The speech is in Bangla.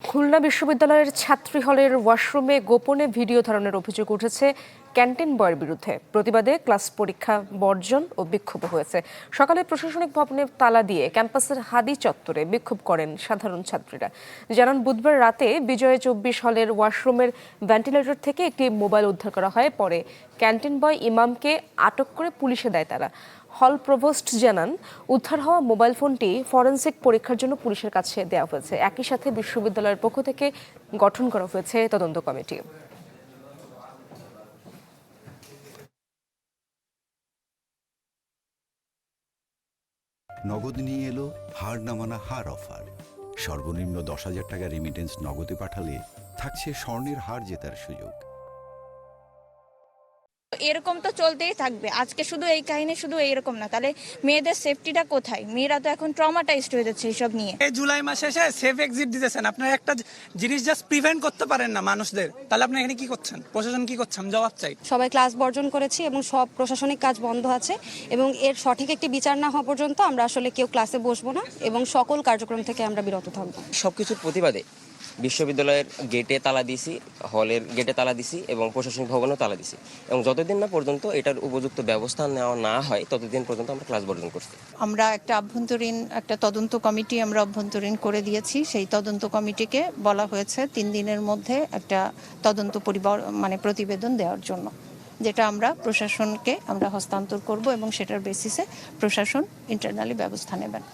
খুলনা বিশ্ববিদ্যালয়ের ছাত্রী হলের ওয়াশরুমে গোপনে ভিডিও ধারণের অভিযোগ উঠেছে ক্যান্টিন বয়ের বিরুদ্ধে। প্রতিবাদে ক্লাস পরীক্ষা বর্জন ও বিক্ষোভ হয়েছে। সকালে প্রশাসনিক ভবনে তালা দিয়ে ক্যাম্পাসের হাদি চত্বরে বিক্ষোভ করেন সাধারণ ছাত্রীরা। জানান, বুধবার রাতে বিজয় 24 হলের ওয়াশরুমের ভেন্টিলেটর থেকে একটি মোবাইল উদ্ধার করা হয়। পরে ক্যান্টিন বয় ইমামকে আটক করে পুলিশে দেয় তারা। হল প্রভোস্ট জানান, উদ্ধার হওয়া মোবাইল ফোনটি ফরেনসিক পরীক্ষার জন্য পুলিশের কাছে দেওয়া হয়েছে। একই সাথে বিশ্ববিদ্যালয়ের পক্ষ থেকে গঠন করা হয়েছে তদন্ত কমিটি। নগদ নিয়ে এলো হার না মানা হার অফার। সর্বনিম্ন 10,000 টাকা রেমিটেন্স নগদে পাঠালে থাকছে স্বর্ণের হার জেতার সুযোগ। এরকম তো চলতেই থাকবে। আজকে শুধু এই কাহিনী শুধু এইরকম না, তাহলে মেয়েদের সেফটিটা কোথায়? মেয়েরা তো এখন ট্রমাটাইজড হয়ে যাচ্ছে এইসব নিয়ে। এই জুলাই মাসে এসে সেফ এক্সিট দিতেছেন, আপনারা একটা জিনিস জাস্ট প্রিভেন্ট করতে পারেন না মানুষদের, তাহলে আপনি এখানে কি করছেন? প্রশাসন কি করছে? আমি জবাব চাই। সবাই ক্লাস বর্জন করেছি এবং সব প্রশাসনিক কাজ বন্ধ আছে এবং এর সঠিক একটি বিচার না হওয়া পর্যন্ত আমরা আসলে কেউ ক্লাসে বসবো না এবং সকল কার্যক্রম থেকে আমরা বিরত থাকবো। সবকিছুর প্রতিবাদে বিশ্ববিদ্যালয়ের গেটে তালা দিছি, হলের গেটে তালা দিছি এবং প্রশাসনিক ভবনেও তালা দিছি, এবং যতদিন না পর্যন্ত এটার উপযুক্ত ব্যবস্থা নেওয়া না হয় ততদিন পর্যন্ত আমরা ক্লাস বর্জন করছি। আমরা একটা তদন্ত কমিটি আমরা অভ্যন্তরীণ করে দিয়েছি। সেই তদন্ত কমিটিকে বলা হয়েছে 3 দিনের মধ্যে একটা তদন্ত প্রতিবেদন দেওয়ার জন্য, যেটা আমরা প্রশাসনকে হস্তান্তর করব এবং সেটার বেসিসে প্রশাসন ইন্টারনালি ব্যবস্থা নেবেন।